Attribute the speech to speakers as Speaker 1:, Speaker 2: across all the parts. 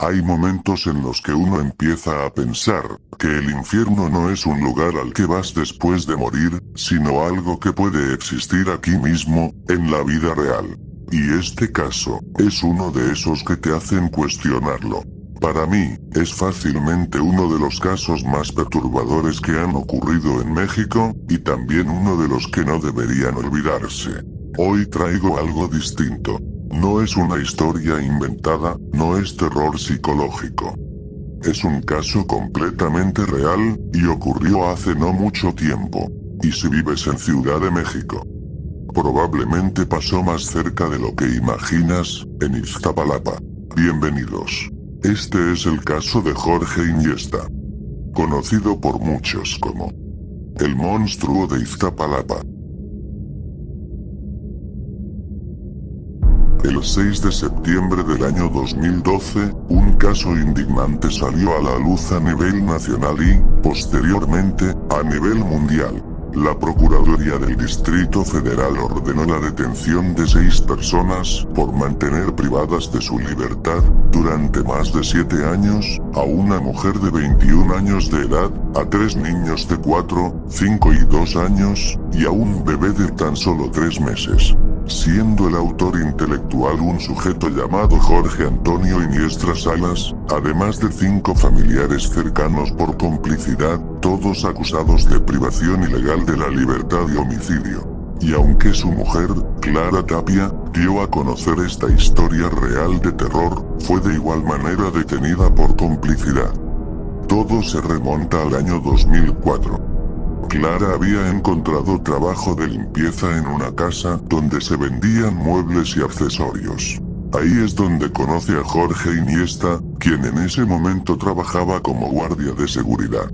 Speaker 1: Hay momentos en los que uno empieza a pensar que el infierno no es un lugar al que vas después de morir, sino algo que puede existir aquí mismo, en la vida real. Y este caso, es uno de esos que te hacen cuestionarlo. Para mí, es fácilmente uno de los casos más perturbadores que han ocurrido en México, y también uno de los que no deberían olvidarse. Hoy traigo algo distinto. No es una historia inventada, no es terror psicológico. Es un caso completamente real, y ocurrió hace no mucho tiempo. Y si vives en Ciudad de México, probablemente pasó más cerca de lo que imaginas, en Iztapalapa. Bienvenidos. Este es el caso de Jorge Iniesta, conocido por muchos como el monstruo de Iztapalapa. El 6 de septiembre del año 2012, un caso indignante salió a la luz a nivel nacional y, posteriormente, a nivel mundial. La Procuraduría del Distrito Federal ordenó la detención de 6 personas por mantener privadas de su libertad, durante más de 7 años, a una mujer de 21 años de edad, a 3 niños de 4, 5 y 2 años, y a un bebé de tan solo 3 meses. Siendo el autor intelectual un sujeto llamado Jorge Antonio Iniesta Salas, además de 5 familiares cercanos por complicidad, todos acusados de privación ilegal de la libertad y homicidio. Y aunque su mujer, Clara Tapia, dio a conocer esta historia real de terror, fue de igual manera detenida por complicidad. Todo se remonta al año 2004. Clara había encontrado trabajo de limpieza en una casa donde se vendían muebles y accesorios. Ahí es donde conoce a Jorge Iniesta, quien en ese momento trabajaba como guardia de seguridad.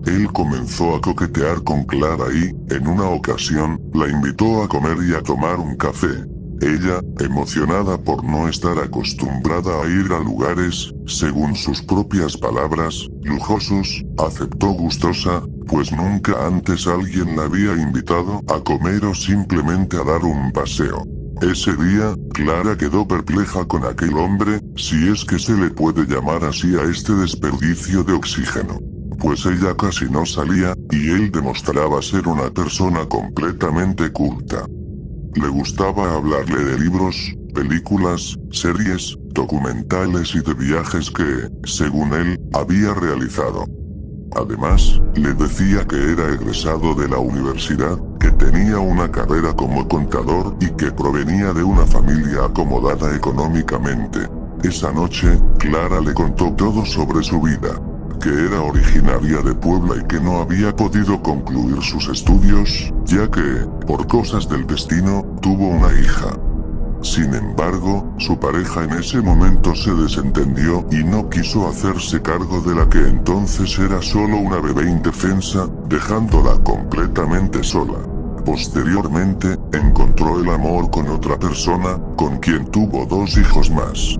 Speaker 1: Él comenzó a coquetear con Clara y, en una ocasión, la invitó a comer y a tomar un café. Ella, emocionada por no estar acostumbrada a ir a lugares, según sus propias palabras, lujosos, aceptó gustosa, pues nunca antes alguien la había invitado a comer o simplemente a dar un paseo. Ese día, Clara quedó perpleja con aquel hombre, si es que se le puede llamar así a este desperdicio de oxígeno. Pues ella casi no salía, y él demostraba ser una persona completamente culta. Le gustaba hablarle de libros, películas, series, documentales y de viajes que, según él, había realizado. Además, le decía que era egresado de la universidad, que tenía una carrera como contador y que provenía de una familia acomodada económicamente. Esa noche, Clara le contó todo sobre su vida. Que era originaria de Puebla y que no había podido concluir sus estudios, ya que, por cosas del destino, tuvo una hija. Sin embargo, su pareja en ese momento se desentendió y no quiso hacerse cargo de la que entonces era solo una bebé indefensa, dejándola completamente sola. Posteriormente, encontró el amor con otra persona, con quien tuvo 2 hijos más.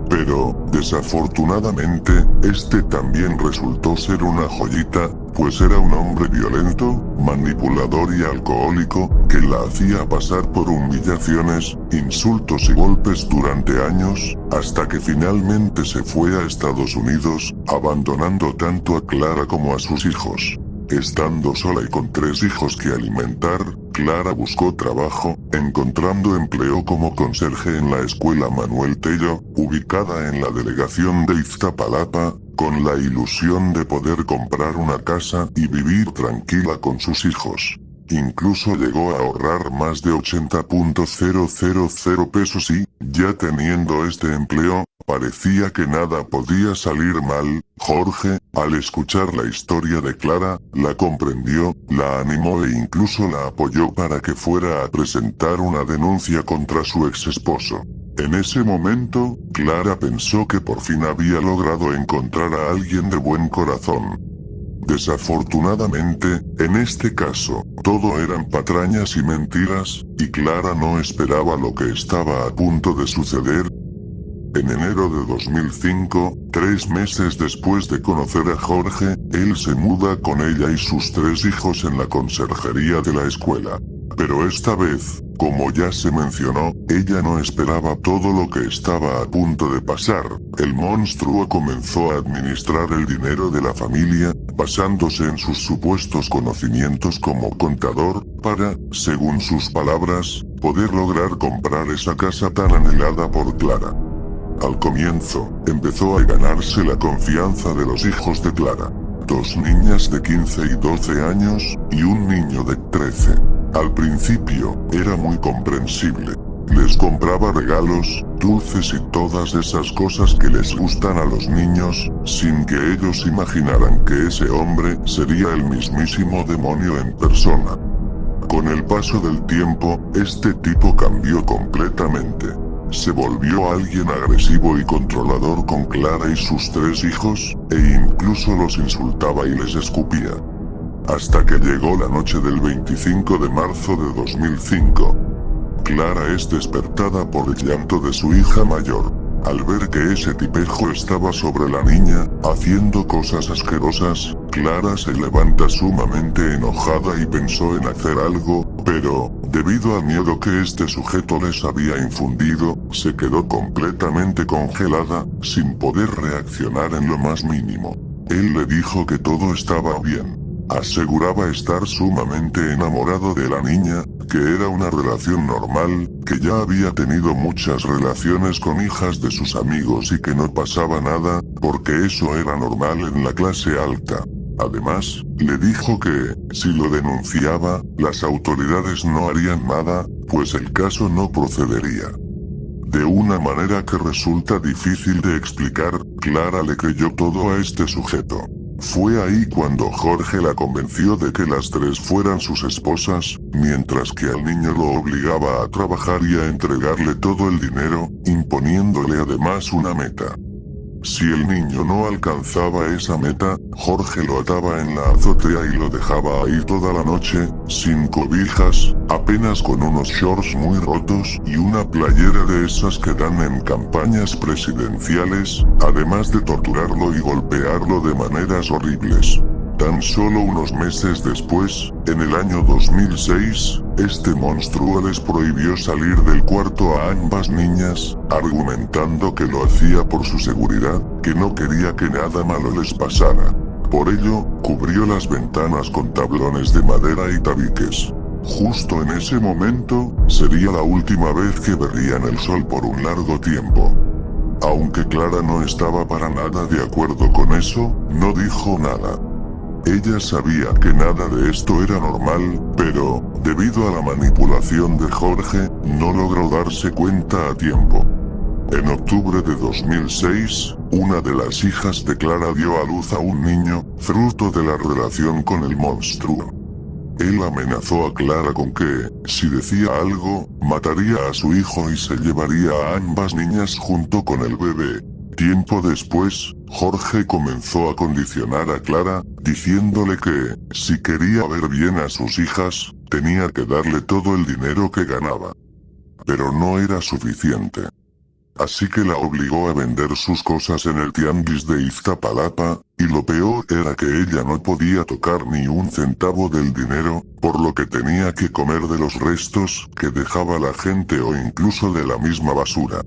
Speaker 1: Pero, desafortunadamente, este también resultó ser una joyita, pues era un hombre violento, manipulador y alcohólico, que la hacía pasar por humillaciones, insultos y golpes durante años, hasta que finalmente se fue a Estados Unidos, abandonando tanto a Clara como a sus hijos. Estando sola y con 3 hijos que alimentar, Clara buscó trabajo, encontrando empleo como conserje en la escuela Manuel Tello, ubicada en la delegación de Iztapalapa, con la ilusión de poder comprar una casa y vivir tranquila con sus hijos. Incluso llegó a ahorrar más de 80,000 pesos y, ya teniendo este empleo, parecía que nada podía salir mal. Jorge, al escuchar la historia de Clara, la comprendió, la animó e incluso la apoyó para que fuera a presentar una denuncia contra su ex esposo. En ese momento, Clara pensó que por fin había logrado encontrar a alguien de buen corazón. Desafortunadamente, en este caso, todo eran patrañas y mentiras, y Clara no esperaba lo que estaba a punto de suceder. En enero de 2005, 3 meses después de conocer a Jorge, él se muda con ella y sus 3 hijos en la conserjería de la escuela. Pero esta vez, como ya se mencionó, ella no esperaba todo lo que estaba a punto de pasar. El monstruo comenzó a administrar el dinero de la familia, basándose en sus supuestos conocimientos como contador, para, según sus palabras, poder lograr comprar esa casa tan anhelada por Clara. Al comienzo, empezó a ganarse la confianza de los hijos de Clara. 2 niñas de 15 y 12 años, y un niño de 13. Al principio, era muy comprensible. Les compraba regalos, dulces y todas esas cosas que les gustan a los niños, sin que ellos imaginaran que ese hombre sería el mismísimo demonio en persona. Con el paso del tiempo, este tipo cambió completamente. Se volvió alguien agresivo y controlador con Clara y sus 3 hijos, e incluso los insultaba y les escupía. Hasta que llegó la noche del 25 de marzo de 2005. Clara es despertada por el llanto de su hija mayor. Al ver que ese tipejo estaba sobre la niña, haciendo cosas asquerosas, Clara se levanta sumamente enojada y pensó en hacer algo, pero, debido al miedo que este sujeto les había infundido, se quedó completamente congelada, sin poder reaccionar en lo más mínimo. Él le dijo que todo estaba bien. Aseguraba estar sumamente enamorado de la niña, que era una relación normal, que ya había tenido muchas relaciones con hijas de sus amigos y que no pasaba nada, porque eso era normal en la clase alta. Además, le dijo que, si lo denunciaba, las autoridades no harían nada, pues el caso no procedería. De una manera que resulta difícil de explicar, Clara le creyó todo a este sujeto. Fue ahí cuando Jorge la convenció de que las 3 fueran sus esposas, mientras que al niño lo obligaba a trabajar y a entregarle todo el dinero, imponiéndole además una meta. Si el niño no alcanzaba esa meta, Jorge lo ataba en la azotea y lo dejaba ahí toda la noche, sin cobijas, apenas con unos shorts muy rotos y una playera de esas que dan en campañas presidenciales, además de torturarlo y golpearlo de maneras horribles. Tan solo unos meses después, en el año 2006, este monstruo les prohibió salir del cuarto a ambas niñas, argumentando que lo hacía por su seguridad, que no quería que nada malo les pasara. Por ello, cubrió las ventanas con tablones de madera y tabiques. Justo en ese momento, sería la última vez que verían el sol por un largo tiempo. Aunque Clara no estaba para nada de acuerdo con eso, no dijo nada. Ella sabía que nada de esto era normal, pero, debido a la manipulación de Jorge, no logró darse cuenta a tiempo. En octubre de 2006, una de las hijas de Clara dio a luz a un niño, fruto de la relación con el monstruo. Él amenazó a Clara con que, si decía algo, mataría a su hijo y se llevaría a ambas niñas junto con el bebé. Tiempo después, Jorge comenzó a condicionar a Clara, diciéndole que, si quería ver bien a sus hijas, tenía que darle todo el dinero que ganaba. Pero no era suficiente. Así que la obligó a vender sus cosas en el tianguis de Iztapalapa, y lo peor era que ella no podía tocar ni un centavo del dinero, por lo que tenía que comer de los restos que dejaba la gente o incluso de la misma basura.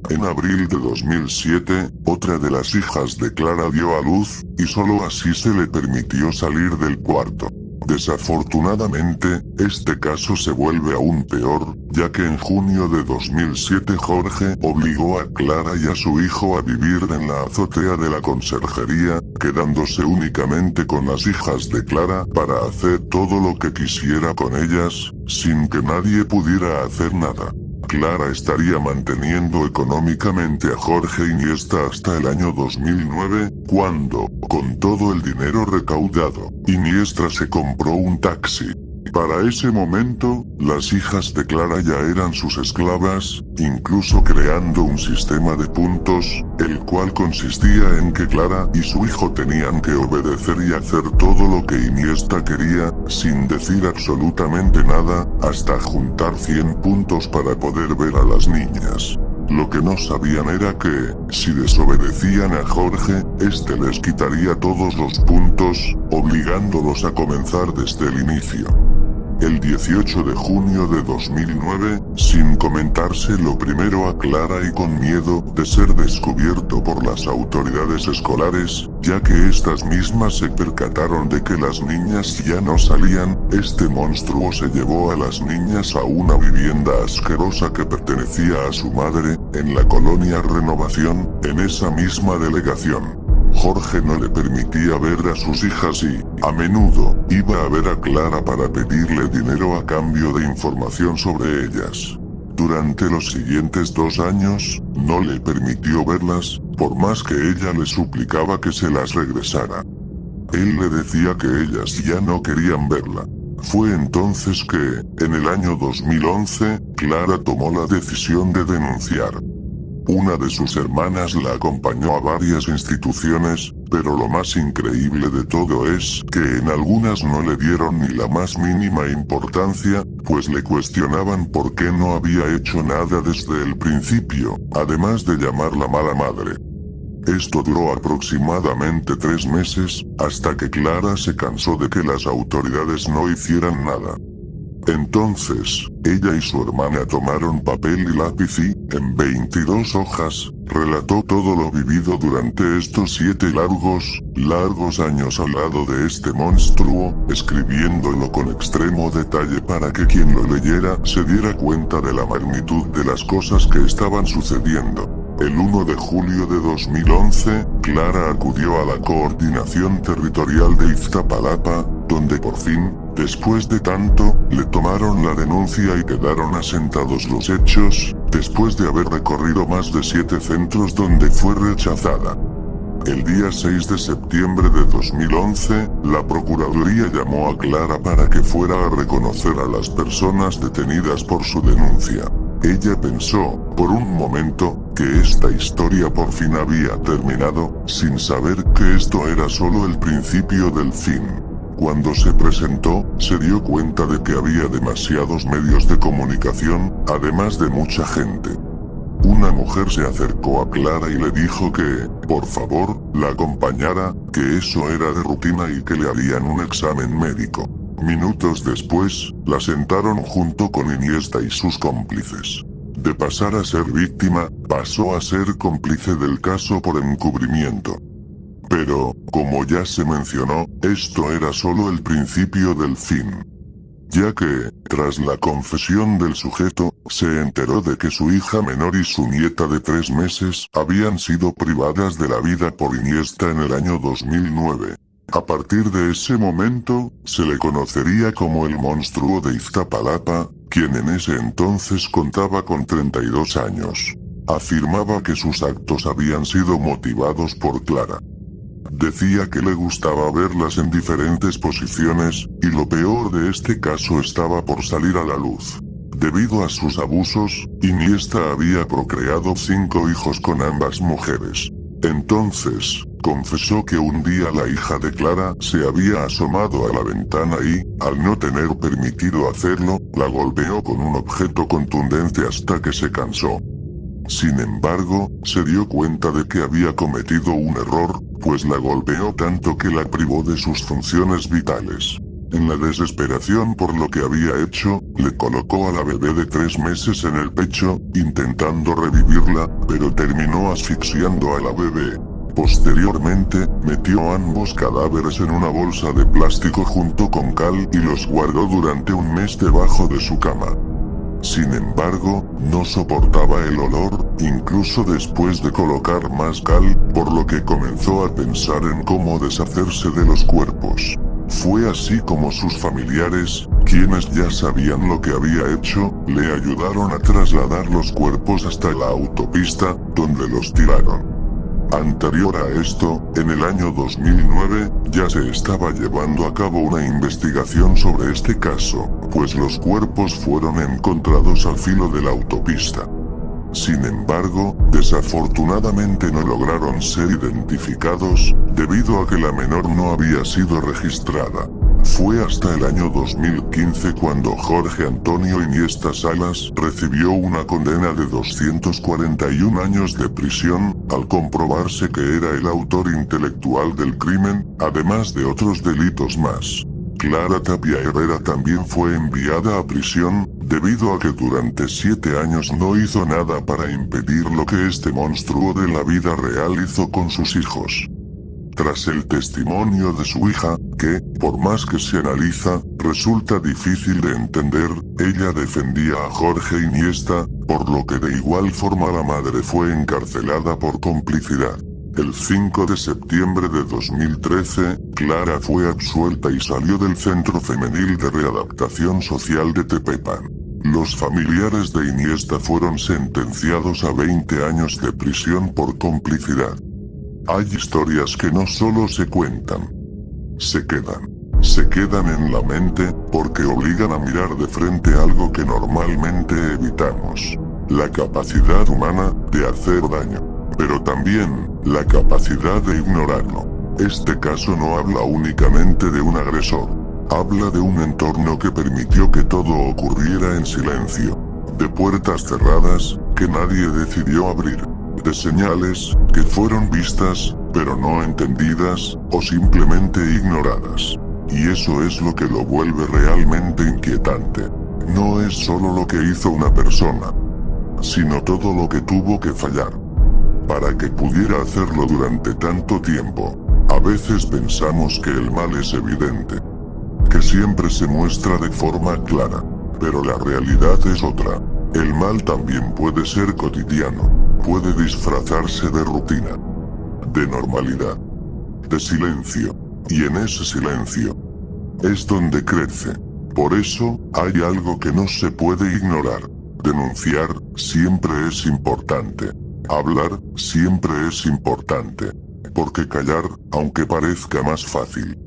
Speaker 1: En abril de 2007, otra de las hijas de Clara dio a luz, y solo así se le permitió salir del cuarto. Desafortunadamente, este caso se vuelve aún peor, ya que en junio de 2007 Jorge obligó a Clara y a su hijo a vivir en la azotea de la conserjería, quedándose únicamente con las hijas de Clara para hacer todo lo que quisiera con ellas, sin que nadie pudiera hacer nada. Clara estaría manteniendo económicamente a Jorge Iniesta hasta el año 2009, cuando, con todo el dinero recaudado, Iniesta se compró un taxi. Para ese momento, las hijas de Clara ya eran sus esclavas, incluso creando un sistema de puntos, el cual consistía en que Clara y su hijo tenían que obedecer y hacer todo lo que Iniesta quería, sin decir absolutamente nada, hasta juntar 100 puntos para poder ver a las niñas. Lo que no sabían era que, si desobedecían a Jorge, este les quitaría todos los puntos, obligándolos a comenzar desde el inicio. El 18 de junio de 2009, sin comentarse lo primero a Clara y con miedo de ser descubierto por las autoridades escolares, ya que estas mismas se percataron de que las niñas ya no salían, este monstruo se llevó a las niñas a una vivienda asquerosa que pertenecía a su madre, en la colonia Renovación, en esa misma delegación. Jorge no le permitía ver a sus hijas y, a menudo, iba a ver a Clara para pedirle dinero a cambio de información sobre ellas. Durante los siguientes 2 años, no le permitió verlas, por más que ella le suplicaba que se las regresara. Él le decía que ellas ya no querían verla. Fue entonces que, en el año 2011, Clara tomó la decisión de denunciar. Una de sus hermanas la acompañó a varias instituciones, pero lo más increíble de todo es que en algunas no le dieron ni la más mínima importancia, pues le cuestionaban por qué no había hecho nada desde el principio, además de llamarla mala madre. Esto duró aproximadamente 3 meses, hasta que Clara se cansó de que las autoridades no hicieran nada. Entonces, ella y su hermana tomaron papel y lápiz y, en 22 hojas, relató todo lo vivido durante estos 7 largos años al lado de este monstruo, escribiéndolo con extremo detalle para que quien lo leyera se diera cuenta de la magnitud de las cosas que estaban sucediendo. El 1 de julio de 2011, Clara acudió a la Coordinación Territorial de Iztapalapa, donde por fin, después de tanto, le tomaron la denuncia y quedaron asentados los hechos, después de haber recorrido más de 7 centros donde fue rechazada. El día 6 de septiembre de 2011, la Procuraduría llamó a Clara para que fuera a reconocer a las personas detenidas por su denuncia. Ella pensó, por un momento, que esta historia por fin había terminado, sin saber que esto era solo el principio del fin. Cuando se presentó, se dio cuenta de que había demasiados medios de comunicación, además de mucha gente. Una mujer se acercó a Clara y le dijo que, por favor, la acompañara, que eso era de rutina y que le harían un examen médico. Minutos después, la sentaron junto con Iniesta y sus cómplices. De pasar a ser víctima, pasó a ser cómplice del caso por encubrimiento. Pero, como ya se mencionó, esto era solo el principio del fin. Ya que, tras la confesión del sujeto, se enteró de que su hija menor y su nieta de 3 meses habían sido privadas de la vida por Iniesta en el año 2009. A partir de ese momento, se le conocería como el monstruo de Iztapalapa, quien en ese entonces contaba con 32 años. Afirmaba que sus actos habían sido motivados por Clara. Decía que le gustaba verlas en diferentes posiciones, y lo peor de este caso estaba por salir a la luz. Debido a sus abusos, Iniesta había procreado 5 hijos con ambas mujeres. Entonces, confesó que un día la hija de Clara se había asomado a la ventana y, al no tener permitido hacerlo, la golpeó con un objeto contundente hasta que se cansó. Sin embargo, se dio cuenta de que había cometido un error, pues la golpeó tanto que la privó de sus funciones vitales. En la desesperación por lo que había hecho, le colocó a la bebé de 3 meses en el pecho, intentando revivirla, pero terminó asfixiando a la bebé. Posteriormente, metió ambos cadáveres en una bolsa de plástico junto con cal y los guardó durante un mes debajo de su cama. Sin embargo, no soportaba el olor, incluso después de colocar más cal, por lo que comenzó a pensar en cómo deshacerse de los cuerpos. Fue así como sus familiares, quienes ya sabían lo que había hecho, le ayudaron a trasladar los cuerpos hasta la autopista, donde los tiraron. Anterior a esto, en el año 2009, ya se estaba llevando a cabo una investigación sobre este caso, pues los cuerpos fueron encontrados al filo de la autopista. Sin embargo, desafortunadamente no lograron ser identificados, debido a que la menor no había sido registrada. Fue hasta el año 2015 cuando Jorge Antonio Iniesta Salas recibió una condena de 241 años de prisión, al comprobarse que era el autor intelectual del crimen, además de otros delitos más. Clara Tapia Herrera también fue enviada a prisión, debido a que durante 7 años no hizo nada para impedir lo que este monstruo de la vida real hizo con sus hijos. Tras el testimonio de su hija, que, por más que se analiza, resulta difícil de entender, ella defendía a Jorge Iniesta, por lo que de igual forma la madre fue encarcelada por complicidad. El 5 de septiembre de 2013, Clara fue absuelta y salió del Centro Femenil de Readaptación Social de Tepepan. Los familiares de Iniesta fueron sentenciados a 20 años de prisión por complicidad. Hay historias que no solo se cuentan, se quedan en la mente, porque obligan a mirar de frente algo que normalmente evitamos: la capacidad humana de hacer daño, pero también la capacidad de ignorarlo. Este caso no habla únicamente de un agresor, habla de un entorno que permitió que todo ocurriera en silencio, de puertas cerradas que nadie decidió abrir, de señales que fueron vistas, pero no entendidas, o simplemente ignoradas. Y eso es lo que lo vuelve realmente inquietante. No es solo lo que hizo una persona, sino todo lo que tuvo que fallar para que pudiera hacerlo durante tanto tiempo. A veces pensamos que el mal es evidente, que siempre se muestra de forma clara, pero la realidad es otra. El mal también puede ser cotidiano, puede disfrazarse de rutina, de normalidad, de silencio, y en ese silencio es donde crece. Por eso, hay algo que no se puede ignorar. Denunciar siempre es importante. Hablar siempre es importante. Porque callar, aunque parezca más fácil,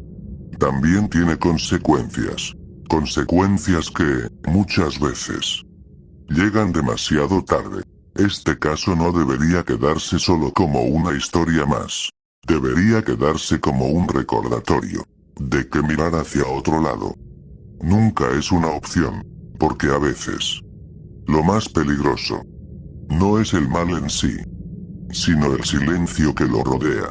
Speaker 1: también tiene consecuencias. Consecuencias que, muchas veces, llegan demasiado tarde. Este caso no debería quedarse solo como una historia más. Debería quedarse como un recordatorio de que mirar hacia otro lado nunca es una opción, porque a veces lo más peligroso no es el mal en sí, sino el silencio que lo rodea.